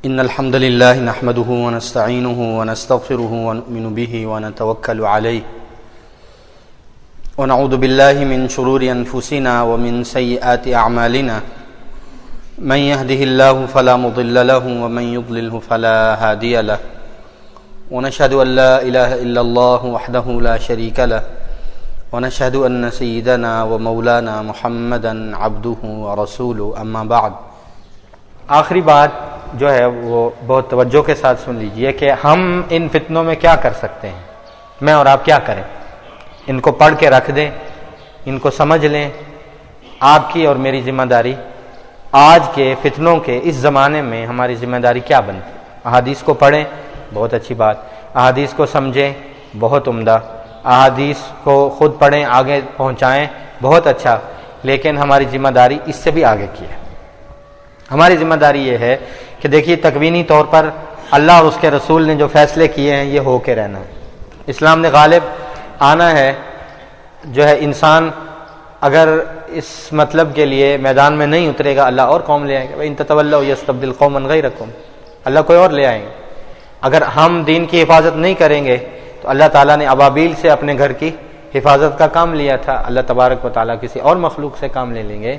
إن الحمد لله نحمده ونستعينه ونستغفره ونؤمن به ونتوكل عليه ونعوذ بالله من شرور أنفسنا ومن سيئات أعمالنا من يهده الله فلا مضل له ومن يضلله فلا هادي له ونشهد أن لا إله إلا الله وحده لا شريك له ونشهد أن سيدنا ومولانا محمدا عبده ورسوله أما بعد. آخری بات جو ہے وہ بہت توجہ کے ساتھ سن لیجئے کہ ہم ان فتنوں میں کیا کر سکتے ہیں. میں اور آپ کیا کریں؟ ان کو پڑھ کے رکھ دیں، ان کو سمجھ لیں. آپ کی اور میری ذمہ داری آج کے فتنوں کے اس زمانے میں ہماری ذمہ داری کیا بنتی؟ احادیث کو پڑھیں، بہت اچھی بات. احادیث کو سمجھیں، بہت عمدہ. احادیث کو خود پڑھیں، آگے پہنچائیں، بہت اچھا. لیکن ہماری ذمہ داری اس سے بھی آگے کی ہے. ہماری ذمہ داری یہ ہے کہ دیکھیے تکوینی طور پر اللہ اور اس کے رسول نے جو فیصلے کیے ہیں یہ ہو کے رہنا ہے. اسلام نے غالب آنا ہے. جو ہے انسان اگر اس مطلب کے لیے میدان میں نہیں اترے گا اللہ اور قوم لے آئیں گے. ان تتولوا یستبدل قوما غیرکم، اللہ کوئی اور لے آئیں گے. اگر ہم دین کی حفاظت نہیں کریں گے تو اللہ تعالیٰ نے ابابیل سے اپنے گھر کی حفاظت کا کام لیا تھا. اللہ تبارک و تعالیٰ کسی اور مخلوق سے کام لے لیں گے.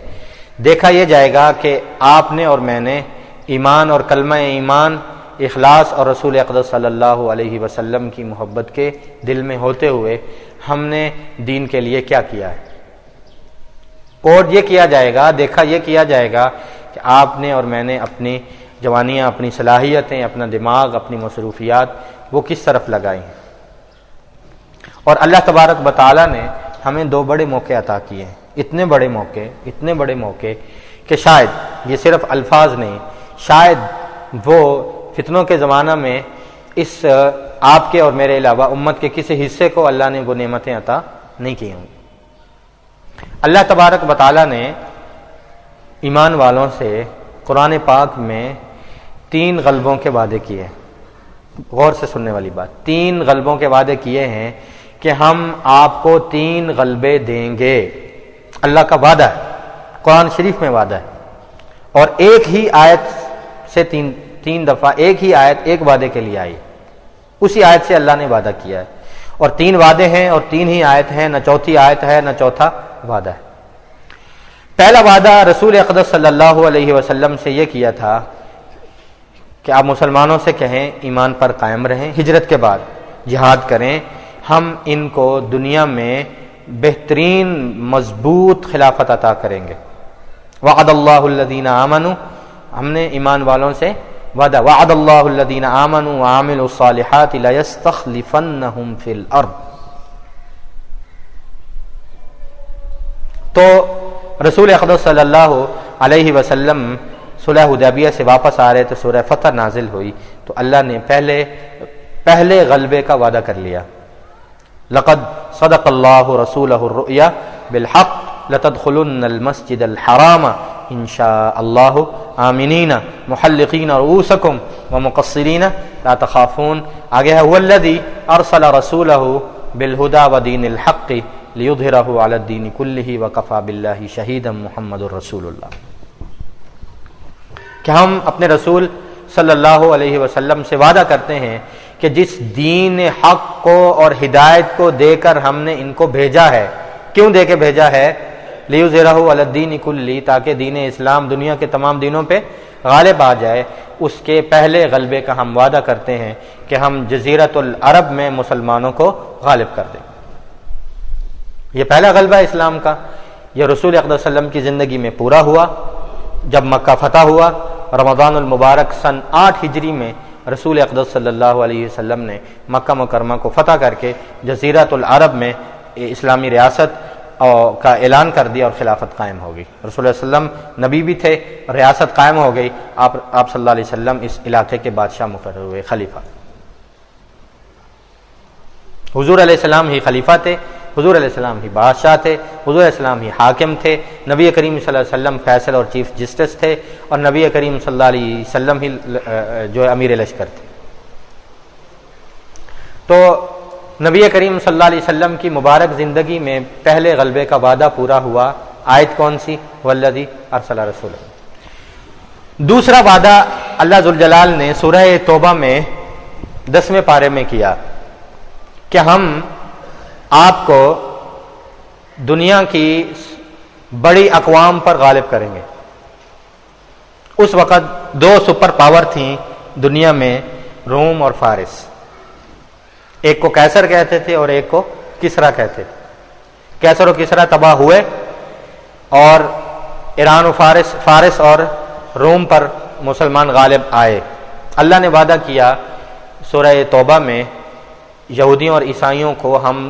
دیکھا یہ جائے گا کہ آپ نے اور میں نے ایمان اور کلمہ ایمان، اخلاص اور رسول اقدس صلی اللہ علیہ وسلم کی محبت کے دل میں ہوتے ہوئے ہم نے دین کے لیے کیا کیا ہے. اور یہ کیا جائے گا، دیکھا یہ کیا جائے گا کہ آپ نے اور میں نے اپنی جوانیاں، اپنی صلاحیتیں، اپنا دماغ، اپنی مصروفیات وہ کس طرف لگائی ہیں. اور اللہ تبارک و تعالیٰ نے ہمیں دو بڑے موقع عطا کیے ہیں. اتنے بڑے موقع کہ شاید یہ صرف الفاظ نہیں، شاید وہ فتنوں کے زمانہ میں اس آپ کے اور میرے علاوہ امت کے کسی حصے کو اللہ نے وہ نعمتیں عطا نہیں کی ہوں. اللہ تبارک و تعالیٰ نے ایمان والوں سے قرآن پاک میں 3 غلبوں کے وعدے کیے. غور سے سننے والی بات، 3 غلبوں کے وعدے کیے ہیں کہ ہم آپ کو 3 غلبے دیں گے. اللہ کا وعدہ ہے، قرآن شریف میں وعدہ ہے. اور ایک ہی آیت سے تین دفعہ ایک ہی آیت ایک وعدے کے لیے آئی. اسی آیت سے اللہ نے وعدہ کیا ہے. اور 3 وعدے ہیں اور 3 ہی آیت ہیں، نہ چوتھی آیت ہے نہ چوتھا وعدہ ہے. پہلا وعدہ رسول اقدس صلی اللہ علیہ وسلم سے یہ کیا تھا کہ آپ مسلمانوں سے کہیں ایمان پر قائم رہیں، ہجرت کے بعد جہاد کریں. ہم ان کو دنیا میں بہترین مضبوط خلافت عطا کریں گے. وعد اللہ الذین آمنوا، ہم نے ایمان والوں سے وعدہ، وعد اللہ الذین آمنوا وعملوا الصالحات لیستخلفنہم فی الارض. تو رسول اقدس صلی اللہ علیہ وسلم صلح حدیبیہ سے واپس آ رہے تو سورہ فتح نازل ہوئی. تو اللہ نے پہلے غلبے کا وعدہ کر لیا. لقد صدق اللہ رسولہ الرؤیا بالحق لتدخلن المسجد الحرام ان شاء اللہ آمنین محلقین رؤوسکم ومقصرین لا تخافون. آگے ہے هو الذی ارسل رسولہ بالہدی ودین الحق لیظہرہ علی الدین کلہ وکفی باللہ شہیدا محمد رسول اللہ. کہ ہم اپنے رسول صلی اللہ علیہ وسلم سے وعدہ کرتے ہیں کہ جس دین حق کو اور ہدایت کو دے کر ہم نے ان کو بھیجا ہے. کیوں دے کے بھیجا ہے؟ لیظہرہ علی الدین کلہ، تاکہ دین اسلام دنیا کے تمام دینوں پہ غالب آ جائے. اس کے پہلے غلبے کا ہم وعدہ کرتے ہیں کہ ہم جزیرۃ العرب میں مسلمانوں کو غالب کر دیں. یہ پہلا غلبہ اسلام کا. یہ رسول اقدس صلی اللہ علیہ وسلم کی زندگی میں پورا ہوا جب مکہ فتح ہوا. رمضان المبارک سن 8 ہجری میں رسول اقدس صلی اللہ علیہ وسلم نے مکہ مکرمہ کو فتح کر کے جزیرۃ العرب میں اسلامی ریاست کا اعلان کر دیا اور خلافت قائم ہو گئی. رسول اللہ علیہ وسلم نبی بھی تھے، ریاست قائم ہو گئی. آپ صلی اللہ علیہ وسلم اس علاقے کے بادشاہ مقرر ہوئے، خلیفہ. حضور علیہ السلام ہی خلیفہ تھے، حضور علیہ السلام ہی بادشاہ تھے، حضور علیہ السلام ہی حاکم تھے. نبی کریم صلی اللہ علیہ وسلم فیصل اور چیف جسٹس تھے، اور نبی کریم صلی اللہ علیہ وسلم ہی جو ہے امیر لشکر تھے. تو نبی کریم صلی اللہ علیہ وسلم کی مبارک زندگی میں پہلے غلبے کا وعدہ پورا ہوا. آیت کون سی؟ والذی ارسل رسولہ. دوسرا وعدہ اللہ ذوالجلال نے سورہ توبہ میں 10ویں پارے میں کیا کہ ہم آپ کو دنیا کی بڑی اقوام پر غالب کریں گے۔ اس وقت 2 سپر پاور تھیں دنیا میں، روم اور فارس۔ ایک کو کیسر کہتے تھے اور ایک کو کسرا کہتے تھے۔ کیسر و کسرا تباہ ہوئے اور ایران و فارس اور روم پر مسلمان غالب آئے۔ اللہ نے وعدہ کیا سورہ توبہ میں یہودیوں اور عیسائیوں کو ہم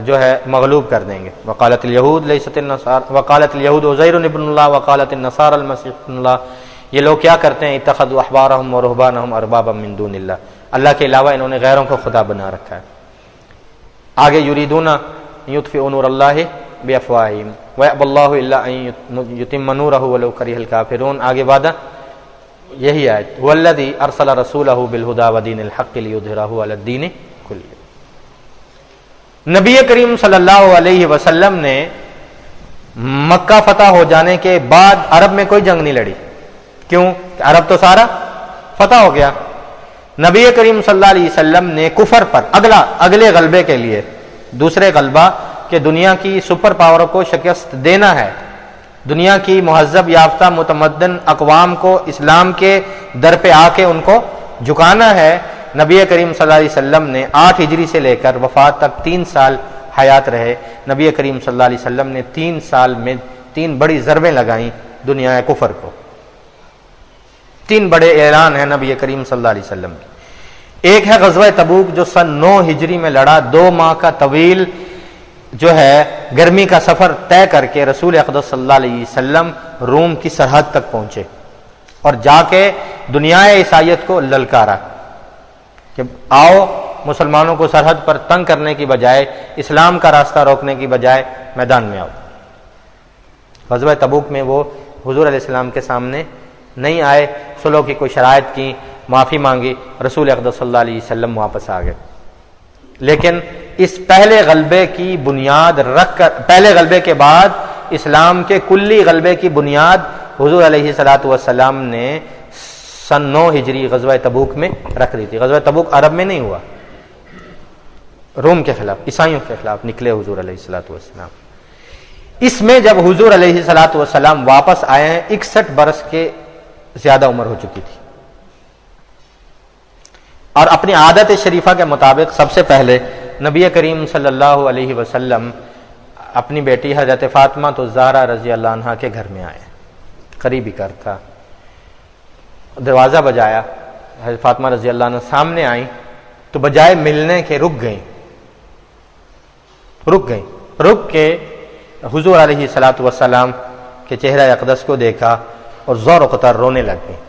جو ہے مغلوب کر دیں گے۔ وقالت الیہود لیست النصارى وقالت الیہود عزیر ابن اللہ وقالت النصارى المسیح ابن اللہ۔ یہ لوگ کیا کرتے ہیں؟ اتخذوا احبارهم ورهبانهم اربابا من دون اللہ، اللہ کے علاوہ انہوں نے غیروں کو خدا بنا رکھا ہے۔ آگے یریدون یطفئوا نور اللہ بافواہہم ویأبی اللہ الا ان یتم نورہ ولو کرہ الکافرون۔ آگے وعدہ یہی آیت، هو الذی ارسل رسولہ بالہدی ودین الحق لیظہرہ علی الدین کلہ۔ نبی کریم صلی اللہ علیہ وسلم نے مکہ فتح ہو جانے کے بعد عرب میں کوئی جنگ نہیں لڑی۔ کیوں؟ کہ عرب تو سارا فتح ہو گیا۔ نبی کریم صلی اللہ علیہ وسلم نے کفر پر اگلے غلبے کے لیے، دوسرے غلبہ کہ دنیا کی سپر پاوروں کو شکست دینا ہے، دنیا کی مہذب یافتہ متمدن اقوام کو اسلام کے در پہ آ کے ان کو جھکانا ہے۔ نبی کریم صلی اللہ علیہ وسلم نے 8 ہجری سے لے کر وفات تک 3 سال حیات رہے۔ نبی کریم صلی اللہ علیہ وسلم نے 3 سال میں 3 بڑی ضربیں لگائیں دنیا کفر کو۔ 3 بڑے اعلان ہیں نبی کریم صلی اللہ علیہ وسلم کی۔ ایک ہے غزوہ تبوک جو سن 9 ہجری میں لڑا، 2 ماہ کا طویل جو ہے گرمی کا سفر طے کر کے رسول اقدس صلی اللہ علیہ وسلم روم کی سرحد تک پہنچے اور جا کے دنیا عیسائیت کو للکارا کہ آؤ مسلمانوں کو سرحد پر تنگ کرنے کی بجائے، اسلام کا راستہ روکنے کی بجائے میدان میں آؤ۔ غزوہ تبوک میں وہ حضور علیہ السلام کے سامنے نہیں آئے، صلح کی کوئی شرائط کی، معافی مانگی، رسول اقدس صلی اللہ علیہ وسلم واپس آ گئے۔ لیکن اس پہلے غلبے کی بنیاد رکھ کر، پہلے غلبے کے بعد اسلام کے کلی غلبے کی بنیاد حضور علیہ الصلوۃ والسلام نے سن 9 ہجری غزوہ تبوک میں رکھ دی تھی۔ غزوہ تبوک عرب میں نہیں ہوا، روم کے خلاف، عیسائیوں کے خلاف نکلے حضور علیہ الصلوۃ والسلام۔ اس میں جب حضور علیہ الصلوۃ والسلام واپس آئے ہیں 61 برس کے زیادہ عمر ہو چکی تھی، اور اپنی عادت شریفہ کے مطابق سب سے پہلے نبی کریم صلی اللہ علیہ وسلم اپنی بیٹی حضرت فاطمہ الزہرا رضی اللہ عنہا کے گھر میں آئے۔ قریبی گھر تھا، دروازہ بجایا، حضرت فاطمہ رضی اللہ عنہ سامنے آئیں تو بجائے ملنے کے رک گئیں، رک کے حضور علیہ الصلوۃ والسلام کے چہرہ اقدس کو دیکھا اور زور و قطر رونے لگ گئیں۔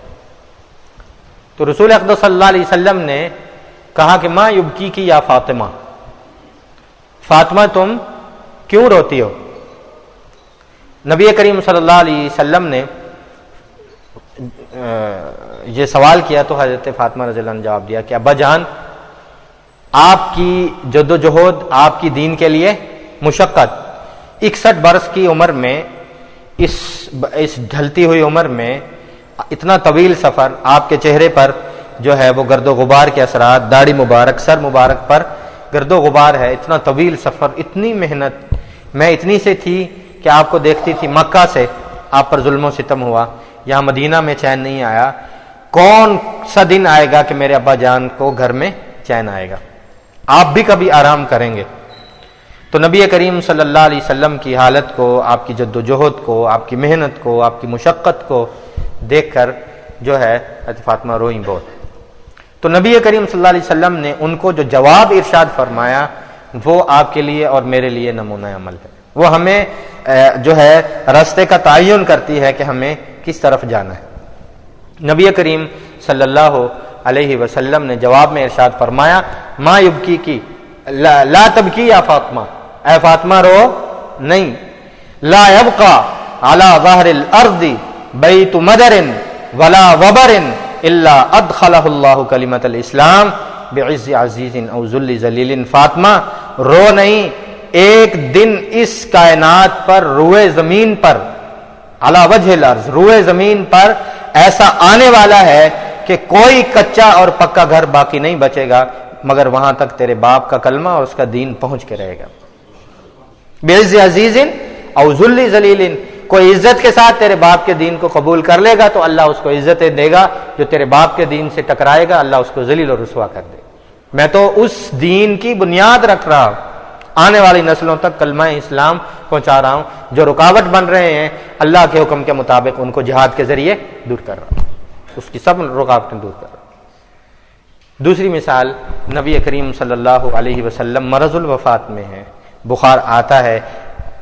تو رسول اقدس صلی اللہ علیہ وسلم نے کہا کہ ماں یبکی کی یا فاطمہ، فاطمہ تم کیوں روتی ہو؟ نبی کریم صلی اللہ علیہ وسلم نے یہ سوال کیا تو حضرت فاطمہ رضی اللہ عنہ نے جواب دیا کہ ابا جان، آپ کی جدوجہد، آپ کی دین کے لیے مشقت، 61 برس کی عمر میں، اس ڈھلتی ہوئی عمر میں اتنا طویل سفر، آپ کے چہرے پر جو ہے وہ گرد و غبار کے اثرات، داڑھی مبارک، سر مبارک پر گرد و غبار ہے، اتنا طویل سفر، اتنی محنت، میں اتنی سے تھی کہ آپ کو دیکھتی تھی، مکہ سے آپ پر ظلم و ستم ہوا، یہاں مدینہ میں چین نہیں آیا، کون سا دن آئے گا کہ میرے ابا جان کو گھر میں چین آئے گا، آپ بھی کبھی آرام کریں گے؟ تو نبی کریم صلی اللہ علیہ وسلم کی حالت کو، آپ کی جد و جہد کو، آپ کی محنت کو، آپ کی مشقت کو دیکھ کر جو ہے حضرت فاطمہ روئیں بہت۔ تو نبی کریم صلی اللہ علیہ وسلم نے ان کو جو جواب ارشاد فرمایا وہ آپ کے لیے اور میرے لیے نمونہ عمل ہے، وہ ہمیں جو ہے راستے کا تعین کرتی ہے کہ ہمیں کس طرف جانا ہے۔ نبی کریم صلی اللہ علیہ وسلم نے جواب میں ارشاد فرمایا ما یبکی کی لا تبکی یا فاطمہ، اے فاطمہ رو نہیں، لا یبقى علی ظہر الارض بیت مدر ولا وبر الا ادخلہ اللہ کلمۃ الاسلام بعز عزیز او ذل ذلیل۔ فاطمہ رو نہیں، ایک دن اس کائنات پر، روئے زمین پر، علی وجہ الارض، روئے زمین پر ایسا آنے والا ہے کہ کوئی کچا اور پکا گھر باقی نہیں بچے گا مگر وہاں تک تیرے باپ کا کلمہ اور اس کا دین پہنچ کے رہے گا. بعز عزیز او ذل ذلیل، کوئی عزت کے ساتھ تیرے باپ کے دین کو قبول کر لے گا تو اللہ اس کو عزتیں دے گا، جو تیرے باپ کے دین سے ٹکرائے گا اللہ اس کو ذلیل اور رسوا کر دے گا. میں تو اس دین کی بنیاد رکھ رہا ہوں، آنے والی نسلوں تک کلمہ اسلام پہنچا رہا ہوں. جو رکاوٹ بن رہے ہیں اللہ کے حکم کے مطابق ان کو جہاد کے ذریعے دور کر رہا ہوں، اس کی سب رکاوٹیں دور کر رہا ہوں. دوسری مثال نبی کریم صلی اللہ علیہ وسلم مرض الوفات میں ہیں، بخار آتا ہے،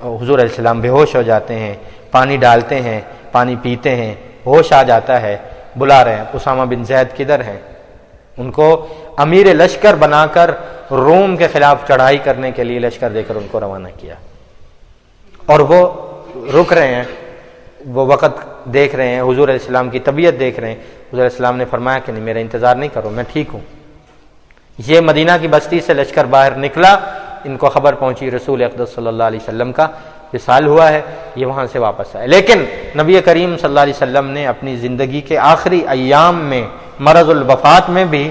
حضور علیہ السلام بے ہوش ہو جاتے ہیں، پانی ڈالتے ہیں، پانی پیتے ہیں، ہوش آ جاتا ہے، بلا رہے ہیں اسامہ بن زید کدھر ہیں. ان کو امیر لشکر بنا کر روم کے خلاف چڑھائی کرنے کے لیے لشکر دے کر ان کو روانہ کیا، اور وہ رک رہے ہیں، وہ وقت دیکھ رہے ہیں، حضور علیہ السلام کی طبیعت دیکھ رہے ہیں. حضور علیہ السلام نے فرمایا کہ نہیں، میرا انتظار نہیں کرو، میں ٹھیک ہوں. یہ مدینہ کی بستی سے لشکر باہر نکلا، ان کو خبر پہنچی رسول اقدس صلی اللہ علیہ وسلم کا وصال ہوا ہے، یہ وہاں سے واپس آئے. لیکن نبی کریم صلی اللہ علیہ وسلم نے اپنی زندگی کے آخری ایام میں مرض الوفات میں بھی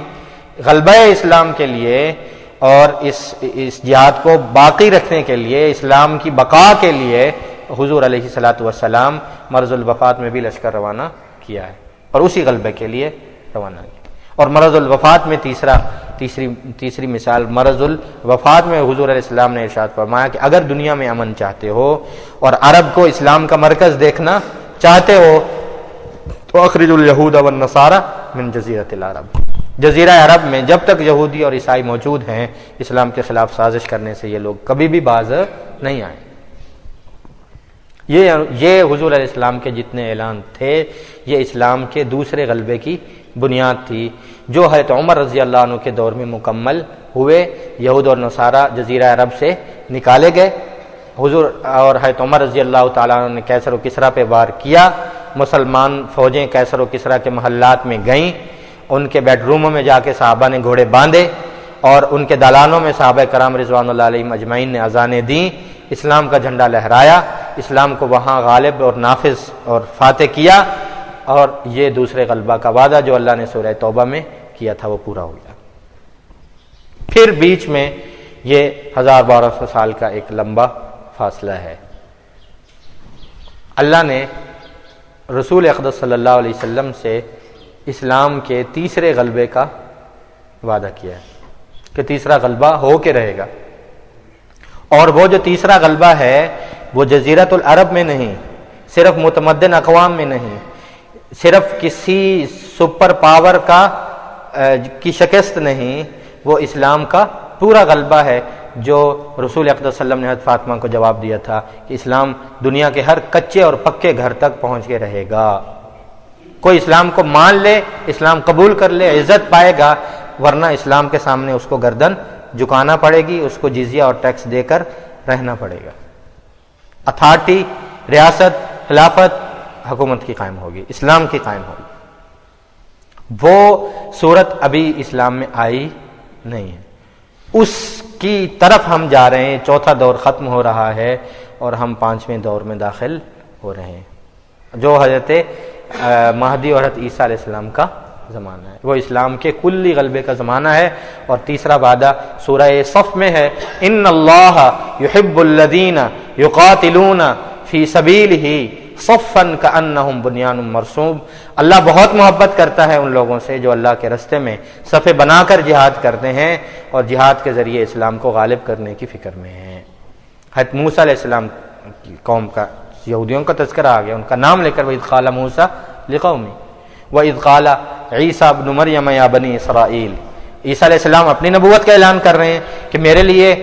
غلبہ اسلام کے لیے اور اس جہاد کو باقی رکھنے کے لیے، اسلام کی بقا کے لیے حضور علیہ الصلوۃ والسلام مرض الوفات میں بھی لشکر روانہ کیا ہے اور اسی غلبے کے لیے روانہ کیا. اور مرض الوفات میں تیسری مثال، مرض الوفات میں حضور علیہ السلام نے ارشاد فرمایا کہ اگر دنیا میں امن چاہتے ہو اور عرب کو اسلام کا مرکز دیکھنا چاہتے ہو تو اخرج الیہود والنصارى من جزیرۃ العرب. جزیرہ عرب میں جب تک یہودی اور عیسائی موجود ہیں اسلام کے خلاف سازش کرنے سے یہ لوگ کبھی بھی باز نہیں آئے. یہ حضور علیہ السلام کے جتنے اعلان تھے یہ اسلام کے دوسرے غلبے کی بنیاد تھی، جو حضرت عمر رضی اللہ عنہ کے دور میں مکمل ہوئے. یہود اور نصارہ جزیرہ عرب سے نکالے گئے، حضور اور حضرت عمر رضی اللہ تعالیٰ عنہ نے کیسر و کسریٰ پہ وار کیا. مسلمان فوجیں کیسر و کسریٰ کے محلات میں گئیں، ان کے بیڈ روموں میں جا کے صحابہ نے گھوڑے باندھے اور ان کے دالانوں میں صحابہ کرام رضوان اللہ علیہم اجمعین نے اذانیں دیں، اسلام کا جھنڈا لہرایا، اسلام کو وہاں غالب اور نافذ اور فاتح کیا. اور یہ دوسرے غلبہ کا وعدہ جو اللہ نے سورہ توبہ میں کیا تھا وہ پورا ہو گیا. پھر بیچ میں یہ 1200 سال کا ایک لمبا فاصلہ ہے. اللہ نے رسول اقدس صلی اللہ علیہ وسلم سے اسلام کے تیسرے غلبے کا وعدہ کیا ہے کہ تیسرا غلبہ ہو کے رہے گا. اور وہ جو تیسرا غلبہ ہے وہ جزیرۃ العرب میں نہیں، صرف متمدن اقوام میں نہیں، صرف کسی سپر پاور کی شکست نہیں، وہ اسلام کا پورا غلبہ ہے جو رسول اقدس صلی اللہ علیہ وسلم نے حضرت فاطمہ کو جواب دیا تھا کہ اسلام دنیا کے ہر کچے اور پکے گھر تک پہنچ کے رہے گا. کوئی اسلام کو مان لے، اسلام قبول کر لے، عزت پائے گا، ورنہ اسلام کے سامنے اس کو گردن جھکانا پڑے گی، اس کو جزیہ اور ٹیکس دے کر رہنا پڑے گا. اتھارٹی، ریاست، خلافت، حکومت کی قائم ہوگی، اسلام کی قائم ہوگی. وہ صورت ابھی اسلام میں آئی نہیں ہے، اس کی طرف ہم جا رہے ہیں. چوتھا دور ختم ہو رہا ہے اور ہم 5ویں دور میں داخل ہو رہے ہیں جو حضرت مہدی اور حضرت عیسیٰ علیہ السلام کا زمانہ ہے. وہ اسلام کے کلی غلبے کا زمانہ ہے. اور تیسرا وعدہ سورہ صف میں ہے، ان اللہ یحب الذین یقاتلون فی سبیلہ صفا کانہم بنیان مرصوص. اللہ بہت محبت کرتا ہے ان لوگوں سے جو اللہ کے راستے میں صفیں بنا کر جہاد کرتے ہیں اور جہاد کے ذریعے اسلام کو غالب کرنے کی فکر میں ہیں. حضرت موسیٰ علیہ السلام کی قوم کا، یہودیوں کا تذکرہ آ گیا، ان کا نام لے کر وَإِذْ قَالَ مُوسَىٰ لِقَوْمِهِ وَإِذْ قَالَ عِيسَىٰ ابْنُ مَرْيَمَ يَا بَنِي إِسْرَائِيلَ. عیسیٰ علیہ السلام اپنی نبوت کا اعلان کر رہے ہیں کہ میرے لیے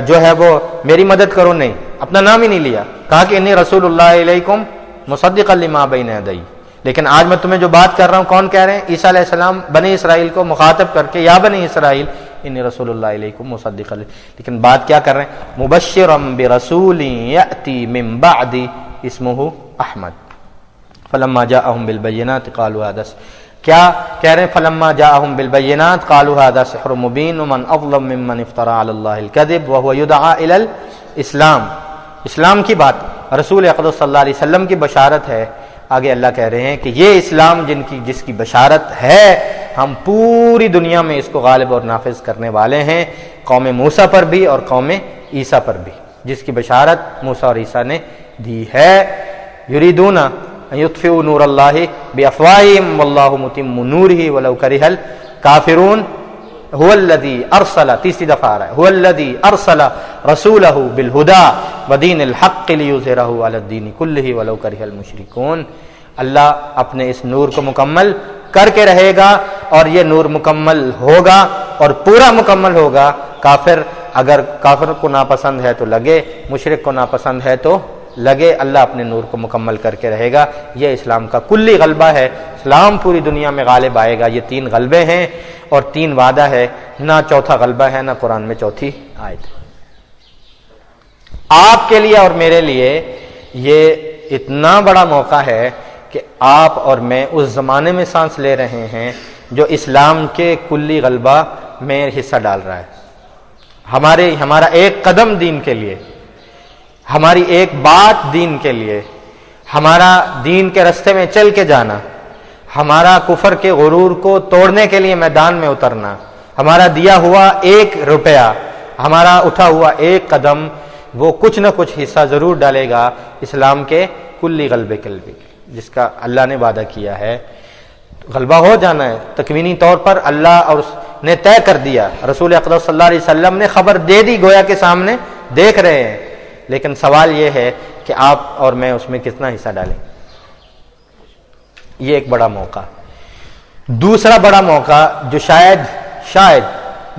جو ہے وہ میری مدد کرو. نہیں، اپنا نام ہی نہیں لیا، کہا کہ انی رسول اللہ علیکم مصدقا لما بین یدی. لیکن آج میں تمہیں جو بات کر رہا ہوں کون کہہ رہے ہیں؟ عیسیٰ علیہ السلام بنی اسرائیل کو مخاطب کر کے، یا بنی اسرائیل انی رسول اللہ علیکم مصدقا. لیکن بات کیا کر رہے ہیں؟ مبشرا برسول یأتی من بعدی اسمہ احمد فلما جاءہم بالبینات قالوا هذا. کیا کہہ رہے ہیں؟ فلما جاءہم بالبینات قالوا هذا سحر مبین ومن اظلم ممن افترى علی اللہ الکذب وهو یدعى الی الاسلام. اسلام کی بات رسول اقدس صلی اللہ علیہ وسلم کی بشارت ہے آگے اللہ کہہ رہے ہیں کہ یہ اسلام جس کی بشارت ہے، ہم پوری دنیا میں اس کو غالب اور نافذ کرنے والے ہیں، قوم موسیٰ پر بھی اور قوم عیسیٰ پر بھی، جس کی بشارت موسیٰ اور عیسیٰ نے دی ہے۔ یریدون ان یطفئوا نور اللہ بافواہہم واللہ متم نورہ ولو کرہ الکافرون هو الذی ارسل، تیسری دفعہ آ رہا ہے، هو الذی ارسل رسولہ بالہدی ودین الحق لیظہرہ علی الدین کلہ ولو کرہ المشرکون۔ اللہ اپنے اس نور کو مکمل کر کے رہے گا، اور یہ نور مکمل ہوگا اور پورا مکمل ہوگا۔ اگر کافر کو ناپسند ہے تو لگے، مشرک کو ناپسند ہے تو لگے، اللہ اپنے نور کو مکمل کر کے رہے گا۔ یہ اسلام کا کلی غلبہ ہے، اسلام پوری دنیا میں غالب آئے گا۔ یہ 3 غلبے ہیں اور 3 وعدہ ہے، نہ چوتھا غلبہ ہے، نہ قرآن میں چوتھی آیت ہے۔ آپ کے لیے اور میرے لیے یہ اتنا بڑا موقع ہے کہ آپ اور میں اس زمانے میں سانس لے رہے ہیں جو اسلام کے کلی غلبہ میں حصہ ڈال رہا ہے۔ ہمارا ایک قدم دین کے لیے، ہماری ایک بات دین کے لیے، ہمارا دین کے رستے میں چل کے جانا، ہمارا کفر کے غرور کو توڑنے کے لیے میدان میں اترنا، ہمارا دیا ہوا 1 روپیہ، ہمارا اٹھا ہوا 1 قدم، وہ کچھ نہ کچھ حصہ ضرور ڈالے گا اسلام کے کلی غلبے کے لیے، جس کا اللہ نے وعدہ کیا ہے۔ غلبہ ہو جانا ہے تکوینی طور پر، اللہ اور اس نے طے کر دیا، رسول اقدس صلی اللہ علیہ وسلم نے خبر دے دی، گویا کے سامنے دیکھ رہے ہیں، لیکن سوال یہ ہے کہ آپ اور میں اس میں کتنا حصہ ڈالیں۔ یہ ایک بڑا موقع۔ دوسرا بڑا موقع جو شاید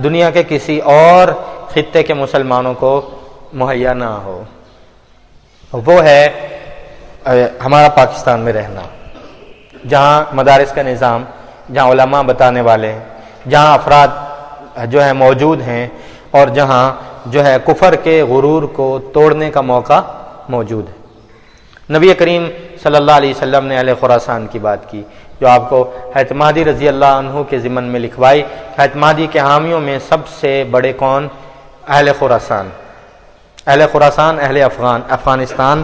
دنیا کے کسی اور خطے کے مسلمانوں کو مہیا نہ ہو، وہ ہے ہمارا پاکستان میں رہنا، جہاں مدارس کا نظام، جہاں علماء بتانے والے ہیں، جہاں افراد جو ہے موجود ہیں، اور جہاں جو ہے کفر کے غرور کو توڑنے کا موقع موجود ہے۔ نبی کریم صلی اللہ علیہ وسلم نے اہل خراسان کی بات کی، جو آپ کو حضرت مہدی رضی اللہ عنہ کے ضمن میں لکھوائی۔ حضرت مہدی کے حامیوں میں سب سے بڑے کون؟ اہل خراسان، اہل افغانستان۔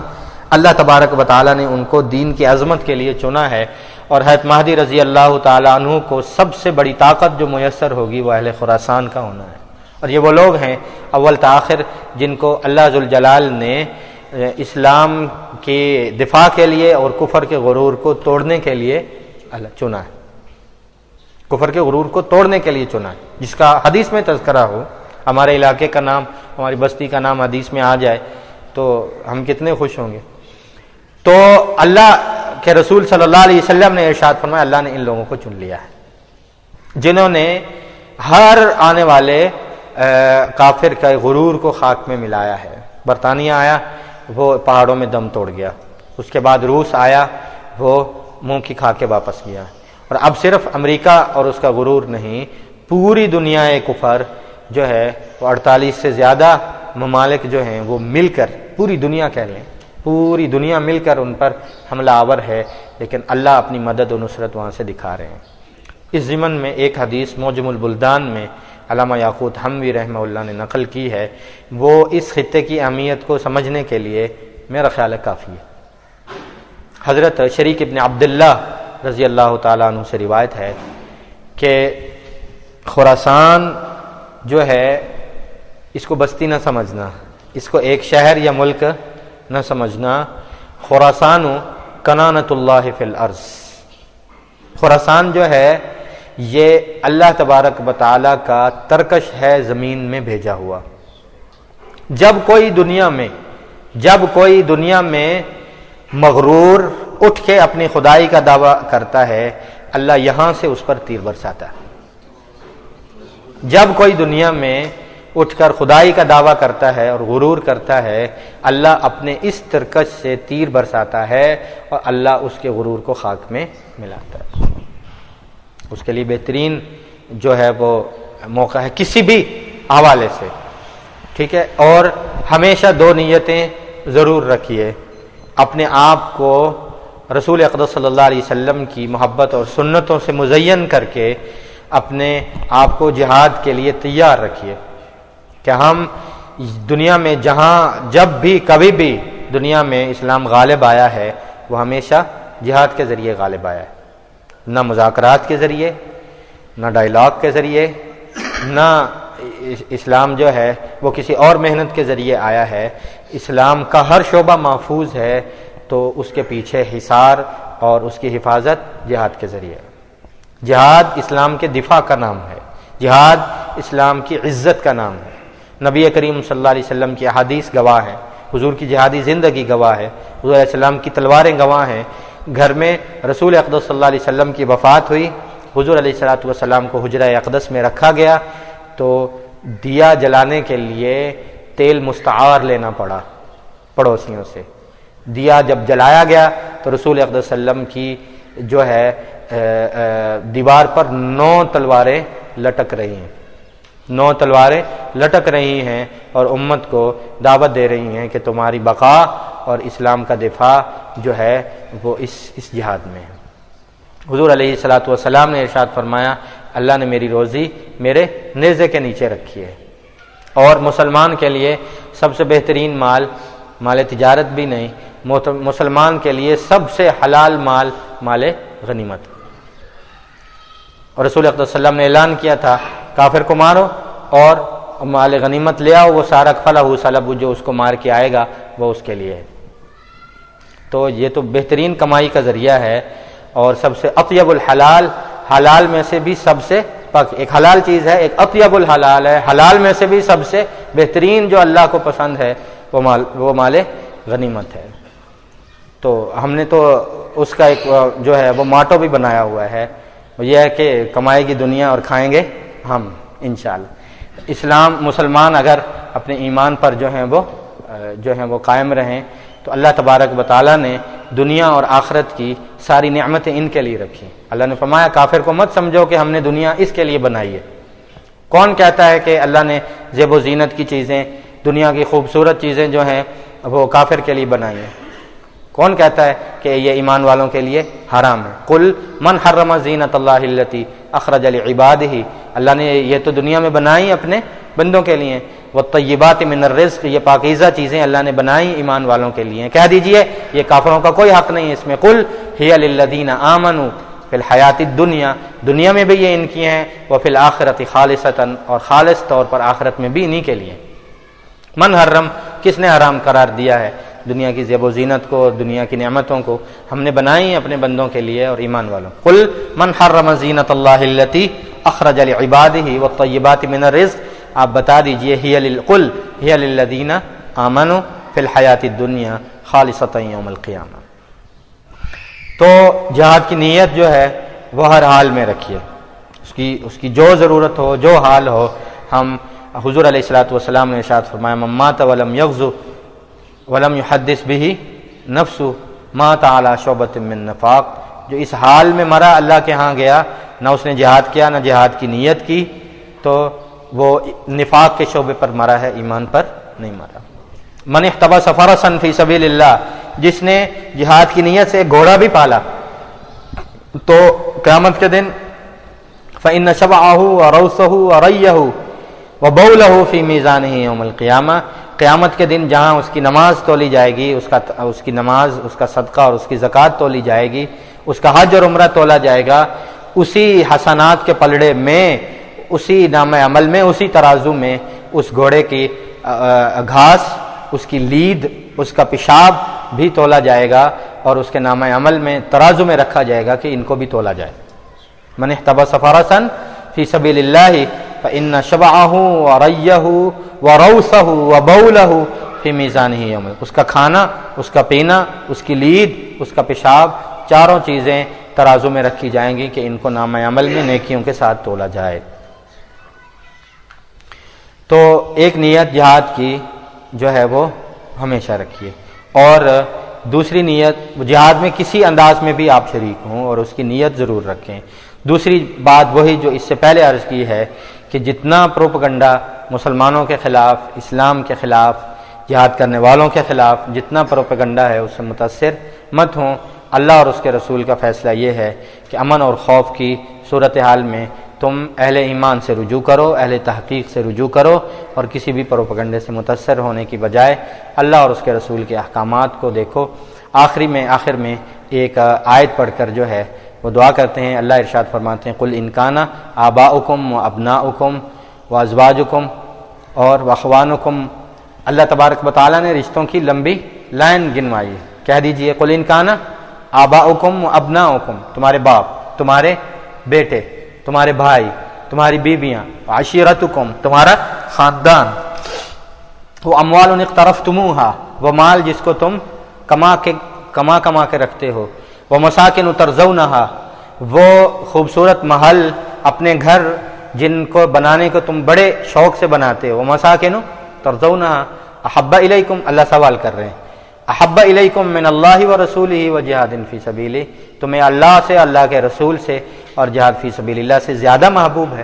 اللہ تبارک و تعالیٰ نے ان کو دین کی عظمت کے لیے چنا ہے، اور حضرت مہدی رضی اللہ تعالیٰ عنہ کو سب سے بڑی طاقت جو میسر ہوگی وہ اہل خراسان کا ہونا ہے۔ اور یہ وہ لوگ ہیں اول تاخر جن کو اللہ ذوالجلال نے اسلام کے دفاع کے لیے اور کفر کے غرور کو توڑنے کے لیے چنا ہے، کفر کے غرور کو توڑنے کے لیے چنا ہے، جس کا حدیث میں تذکرہ ہو، ہمارے علاقے کا نام، ہماری بستی کا نام حدیث میں آ جائے تو ہم کتنے خوش ہوں گے۔ تو اللہ کے رسول صلی اللہ علیہ وسلم نے ارشاد فرمایا، اللہ نے ان لوگوں کو چن لیا ہے جنہوں نے ہر آنے والے کافر کا غرور کو خاک میں ملایا ہے۔ برطانیہ آیا، وہ پہاڑوں میں دم توڑ گیا، اس کے بعد روس آیا، وہ منہ کی کھا کے واپس گیا، اور اب صرف امریکہ اور اس کا غرور نہیں، پوری دنیا کفر جو ہے وہ 48 سے زیادہ ممالک جو ہیں وہ مل کر، پوری دنیا کہہ لیں، پوری دنیا مل کر ان پر حملہ آور ہے، لیکن اللہ اپنی مدد و نصرت وہاں سے دکھا رہے ہیں۔ اس ضمن میں ایک حدیث معجم البلدان میں علامہ یاقوت حموی رحمہ اللہ نے نقل کی ہے، وہ اس خطے کی اہمیت کو سمجھنے کے لیے میرا خیال ہے کافی ہے۔ حضرت شریک ابن عبداللہ رضی اللہ تعالیٰ عنہ سے روایت ہے کہ خراسان جو ہے اس کو بستی نہ سمجھنا، اس کو ایک شہر یا ملک نہ سمجھنا، خراسان کنانۃ اللہ فی الارض، خراسان جو ہے یہ اللہ تبارک و تعالیٰ کا ترکش ہے زمین میں بھیجا ہوا۔ جب کوئی دنیا میں مغرور اٹھ کے اپنی خدائی کا دعویٰ کرتا ہے، اللہ یہاں سے اس پر تیر برساتا ہے۔ جب کوئی دنیا میں اٹھ کر خدائی کا دعویٰ کرتا ہے اور غرور کرتا ہے، اللہ اپنے اس ترکش سے تیر برساتا ہے اور اللہ اس کے غرور کو خاک میں ملاتا ہے۔ اس کے لیے بہترین جو ہے وہ موقع ہے کسی بھی حوالے سے، ٹھیک ہے۔ اور ہمیشہ 2 نیتیں ضرور رکھیے، اپنے آپ کو رسول اقدس صلی اللہ علیہ وسلم کی محبت اور سنتوں سے مزین کر کے اپنے آپ کو جہاد کے لیے تیار رکھیے کہ ہم دنیا میں جہاں جب بھی کبھی بھی دنیا میں اسلام غالب آیا ہے وہ ہمیشہ جہاد کے ذریعے غالب آیا ہے، نہ مذاکرات کے ذریعے، نہ ڈائلاگ کے ذریعے، نہ اسلام جو ہے وہ کسی اور محنت کے ذریعے آیا ہے۔ اسلام کا ہر شعبہ محفوظ ہے تو اس کے پیچھے حصار اور اس کی حفاظت جہاد کے ذریعے۔ جہاد اسلام کے دفاع کا نام ہے، جہاد اسلام کی عزت کا نام ہے۔ نبی کریم صلی اللہ علیہ وسلم کی احادیث گواہ ہے، حضور کی جہادی زندگی گواہ ہے، حضور علیہ السلام کی تلواریں گواہ ہیں۔ گھر میں رسول اقدس صلی اللہ علیہ وسلم کی وفات ہوئی، حضور علیہ السلام کو حجرہ اقدس میں رکھا گیا تو دیا جلانے کے لیے تیل مستعار لینا پڑا پڑوسیوں سے۔ دیا جب جلایا گیا تو رسول اقدس صلی اللہ علیہ وسلم کی جو ہے دیوار پر 9 تلواریں لٹک رہی ہیں، 9 تلواریں لٹک رہی ہیں اور امت کو دعوت دے رہی ہیں کہ تمہاری بقا اور اسلام کا دفاع جو ہے وہ اس جہاد میں ہے۔ حضور علیہ السلام نے ارشاد فرمایا، اللہ نے میری روزی میرے نیزے کے نیچے رکھی ہے، اور مسلمان کے لیے سب سے بہترین مال تجارت بھی نہیں، مسلمان کے لیے سب سے حلال مال غنیمت۔ اور رسول اقدس صلی اللہ علیہ وسلم نے اعلان کیا تھا، کافر کو مارو اور مال غنیمت لے آؤ، وہ سارا فلہ سلب، جو اس کو مار کے آئے گا وہ اس کے لیے ہے۔ تو یہ تو بہترین کمائی کا ذریعہ ہے، اور سب سے اطیب الحلال، حلال میں سے بھی سب سے پاک، ایک حلال چیز ہے، ایک اطیب الحلال ہے، حلال میں سے بھی سب سے بہترین جو اللہ کو پسند ہے وہ مال غنیمت ہے۔ تو ہم نے تو اس کا ایک جو ہے وہ ماٹو بھی بنایا ہوا ہے، وہ یہ ہے کہ کمائے گی دنیا اور کھائیں گے ہم انشاءاللہ۔ اسلام مسلمان اگر اپنے ایمان پر جو ہیں وہ قائم رہیں تو اللہ تبارک و تعالیٰ نے دنیا اور آخرت کی ساری نعمتیں ان کے لیے رکھی۔ اللہ نے فرمایا کافر کو مت سمجھو کہ ہم نے دنیا اس کے لیے بنائی ہے۔ کون کہتا ہے کہ اللہ نے زیب و زینت کی چیزیں، دنیا کی خوبصورت چیزیں جو ہیں وہ کافر کے لیے بنائی ہیں؟ کون کہتا ہے کہ یہ ایمان والوں کے لیے حرام ہے؟ قل من حرم زینت اللہ التی اخرج لعبادہ، اللہ نے یہ تو دنیا میں بنائی اپنے بندوں کے لیے، والطیبات من الرزق، یہ پاکیزہ چیزیں اللہ نے بنائی ایمان والوں کے لیے۔ کہہ دیجئے یہ کافروں کا کوئی حق نہیں اس میں۔ قل ہی للذین آمنوا فی الحیات الدنیا، دنیا میں بھی یہ ان کی ہیں، وفی الآخرۃ خالصۃ، اور خالص طور پر آخرت میں بھی انہی کے لیے۔ من حرم، کس نے حرام قرار دیا ہے دنیا کی زیب و زینت کو، دنیا کی نعمتوں کو؟ ہم نے بنائی اپنے بندوں کے لیے اور ایمان والوں۔ قل من حرم زینت اللہ التی اخرج لعبادہ والطیبات من الرزق، آپ بتا دیجئے قل ہی للذین آمنوا فی الحیات الدنیا خالصۃ یوم القیامہ۔ تو جہاد کی نیت جو ہے وہ ہر حال میں رکھیے، اس کی جو ضرورت ہو، جو حال ہو۔ ہم حضور علیہ السلام نے ارشاد فرمایا، من مات ولم یغزو ولم یحدث به نفسه مات علی شعبۃ من نفاق، جو اس حال میں مرا، اللہ کے ہاں گیا، نہ اس نے جہاد کیا نہ جہاد کی نیت کی، تو وہ نفاق کے شعبے پر مرا ہے، ایمان پر نہیں مرا۔ من احتبس فرسا فی سبیل اللہ، جس نے جہاد کی نیت سے گھوڑا بھی پالا تو قیامت کے دن فإن شبعہ وروثہ وریہ وبولہ فی میزانہ یوم القیامہ، قیامت کے دن جہاں اس کی نماز تولی جائے گی، اس کی نماز، اس کا صدقہ اور اس کی زکوٰۃ تولی جائے گی، اس کا حج اور عمرہ تولا جائے گا، اسی حسنات کے پلڑے میں، اسی نام عمل میں، اسی ترازو میں اس گھوڑے کی گھاس، اس کی لید، اس کا پیشاب بھی تولا جائے گا، اور اس کے نام عمل میں ترازو میں رکھا جائے گا کہ ان کو بھی تولا جائے۔ من احتبس فرسا فی سبیل اللہ فإن شبعہ وریہ وروثہ وبولہ فی میزانہ یوم، اس کا کھانا، اس کا پینا، اس کی لید، اس کا پیشاب، چاروں چیزیں ترازو میں رکھی جائیں گی کہ ان کو نام عمل میں نیکیوں کے ساتھ تولا جائے۔ تو ایک نیت جہاد کی جو ہے وہ ہمیشہ رکھیے، اور دوسری نیت جہاد میں کسی انداز میں بھی آپ شریک ہوں اور اس کی نیت ضرور رکھیں۔ دوسری بات وہی جو اس سے پہلے عرض کی ہے کہ جتنا پروپیگنڈا مسلمانوں کے خلاف، اسلام کے خلاف، جہاد کرنے والوں کے خلاف جتنا پروپیگنڈا ہے اس سے متاثر مت ہوں۔ اللہ اور اس کے رسول کا فیصلہ یہ ہے کہ امن اور خوف کی صورتحال میں تم اہل ایمان سے رجوع کرو، اہل تحقیق سے رجوع کرو، اور کسی بھی پروپیگنڈے سے متاثر ہونے کی بجائے اللہ اور اس کے رسول کے احکامات کو دیکھو۔ آخر میں ایک آیت پڑھ کر جو ہے وہ دعا کرتے ہیں. اللہ ارشاد فرماتے ہیں قل ان کان آباؤکم و ابناؤکم و ازواجکم اور واخوانکم. اللہ تبارک و تعالیٰ نے رشتوں کی لمبی لائن گنوائی ہے. کہہ دیجئے قل ان کان آباؤکم و ابناؤکم، تمہارے باپ، تمہارے بیٹے، تمہارے بھائی، تمہاری بیویاں، عشیرتکم، تمہارا خاندان، وہ اموال اقترفتموہا، وہ مال جس کو تم کما کے رکھتے ہو، وہ مساکن ترضونہا، وہ خوبصورت محل، اپنے گھر جن کو بنانے کو تم بڑے شوق سے بناتے ہو، وہ مساکن ترضونہا احب الیکم، اللہ سوال کر رہے ہیں، احب الیکم من اللہ و رسولہ و جہاد فی سبیلہ، تمہیں اللہ سے، اللہ کے رسول سے اور جہاد فی سبیل اللہ سے زیادہ محبوب ہے؟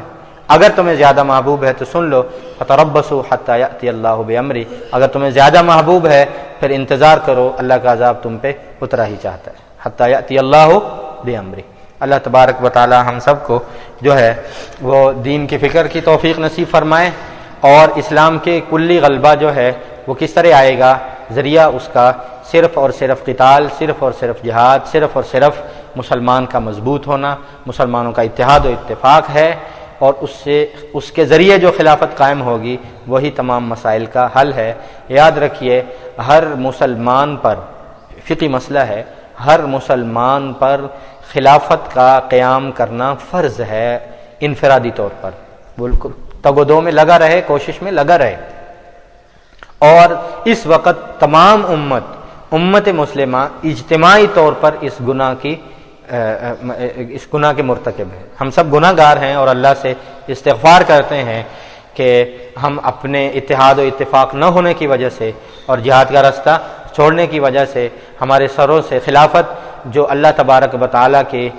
اگر تمہیں زیادہ محبوب ہے تو سن لو، فتربصوا حتی یأتی اللہ بامرہ، اگر تمہیں زیادہ محبوب ہے پھر انتظار کرو، اللہ کا عذاب تم پہ اترا ہی چاہتا ہے. حتی یأتی اللہ بامرہ. اللہ تبارک و تعالی ہم سب کو جو ہے وہ دین کی فکر کی توفیق نصیب فرمائے، اور اسلام کے کلی غلبہ جو ہے وہ کس طرح آئے گا؟ ذریعہ اس کا صرف اور صرف قتال، صرف اور صرف جہاد، صرف اور صرف مسلمان کا مضبوط ہونا، مسلمانوں کا اتحاد و اتفاق ہے، اور اس کے ذریعے جو خلافت قائم ہوگی وہی تمام مسائل کا حل ہے. یاد رکھیے ہر مسلمان پر، فقہی مسئلہ ہے، ہر مسلمان پر خلافت کا قیام کرنا فرض ہے انفرادی طور پر. بالکل تگ و دو میں لگا رہے، کوشش میں لگا رہے. اور اس وقت تمام امت مسلمہ اجتماعی طور پر اس گناہ کے مرتکب ہے. ہم سب گناہ گار ہیں اور اللہ سے استغفار کرتے ہیں کہ ہم اپنے اتحاد و اتفاق نہ ہونے کی وجہ سے اور جہاد کا راستہ چھوڑنے کی وجہ سے ہمارے سروں سے خلافت، جو اللہ تبارک و تعالیٰ کی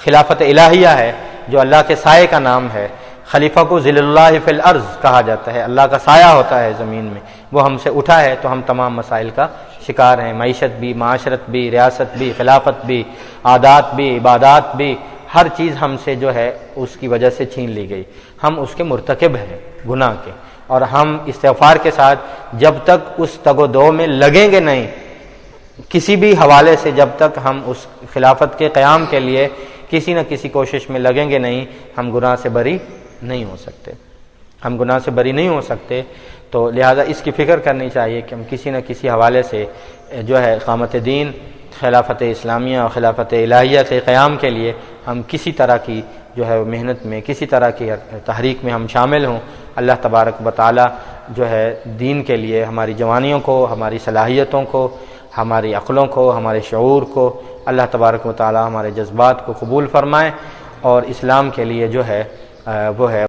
خلافت الہیہ ہے، جو اللہ کے سائے کا نام ہے، خلیفہ کو ذل اللہ فی الارض کہا جاتا ہے، اللہ کا سایہ ہوتا ہے زمین میں، وہ ہم سے اٹھا ہے تو ہم تمام مسائل کا شکار ہیں. معیشت بھی، معاشرت بھی، ریاست بھی، خلافت بھی، عادات بھی، عبادات بھی، ہر چیز ہم سے جو ہے اس کی وجہ سے چھین لی گئی. ہم اس کے مرتکب ہیں گناہ کے، اور ہم استغفار کے ساتھ جب تک اس تگ و دو میں لگیں گے نہیں، کسی بھی حوالے سے جب تک ہم اس خلافت کے قیام کے لیے کسی نہ کسی کوشش میں لگیں گے نہیں، ہم گناہ سے بری نہیں ہو سکتے. ہم گناہ سے بری نہیں ہو سکتے. تو لہذا اس کی فکر کرنی چاہیے کہ ہم کسی نہ کسی حوالے سے جو ہے اقامت دین، خلافت اسلامیہ اور خلافت الہیہ کے قیام کے لیے ہم کسی طرح کی جو ہے محنت میں، کسی طرح کی تحریک میں ہم شامل ہوں. اللہ تبارک و تعالی جو ہے دین کے لیے ہماری جوانیوں کو، ہماری صلاحیتوں کو، ہماری عقلوں کو، ہمارے شعور کو، اللہ تبارک و تعالی ہمارے جذبات کو قبول فرمائے، اور اسلام کے لیے جو ہے وہ ہے